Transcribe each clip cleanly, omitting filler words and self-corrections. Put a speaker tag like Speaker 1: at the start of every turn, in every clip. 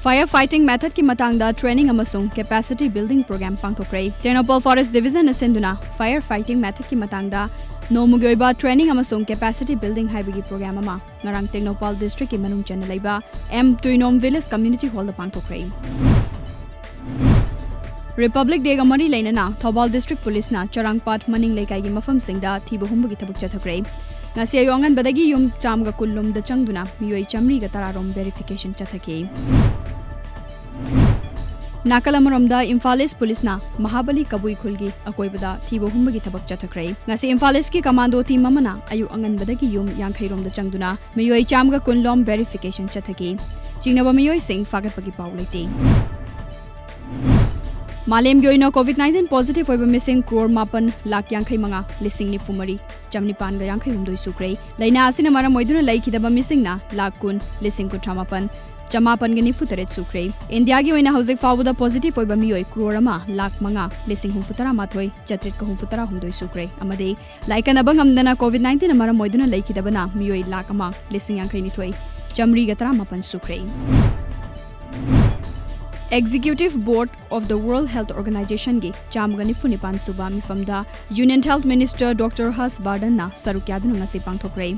Speaker 1: Fire fighting method ki matangda training amasung capacity building program pangthokrai. Technopol Forest Division asenduna fire fighting method ki matangda nomugyoiba training amasung capacity building haibigi program ama ngarang Technopol district ki manung chana laiba M Tuinom Village Community Hall da pangthokrai. Republic Day gamari lainana Thobal District Police na Charangpat maning laikai gi mafam singda thiba humbagi thabuk chathakrai. Ngasi ayongan badagi yum chamga kullum da changduna miyoi chamri ga tararom verification chathaki. Nakalamaromda Imphal East Police na Mahabali Kabui Khulgi akoibada thibo humbagi thabak chathakrai. Ngasi Imphal East ki commando team amana ayu angan badagi yum yankhairom da changduna miyoi chamga kunlom verification chathaki. Chingnaba miyoi sing fagatpagi pau leite. Malem gyoina COVID-19 positive oiba missing crore mapan lakh yankhai manga lising ni fumari chamni pan ga yankhai humdoi sukrai laina asina mara moiduna laikidaba missing na lakh kun lising kutramapan chamapan ga ni futeret sukrai India gi oina hauzik fawda positive oiba miyoi crore ama lakh manga lising humfutara mathoi chatrit ka humfutara humdoi sukrai amade laikana bangam dana COVID-19 mara moiduna laikidaba na miyoi lakh ama lising yankhai ni thoi chamri ga tara mapan sukrai. Executive Board of the World Health Organization gi chamgani funipan suba mifamda Union Health Minister Dr. Hers Barden na sarukyaduna ngasi pangthokrai.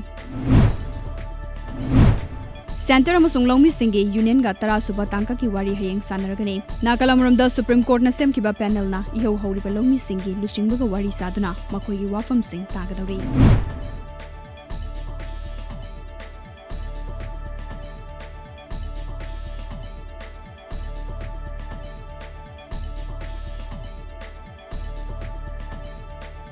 Speaker 1: Center amasung longmi singi Union ga tara suba tangka ki wari hayeng sanaragani Nakalamramda Supreme Court na semkiba panel na ihau hauliba longmi singi luchingba ga wari saduna makoi gi wafam sing tagadari.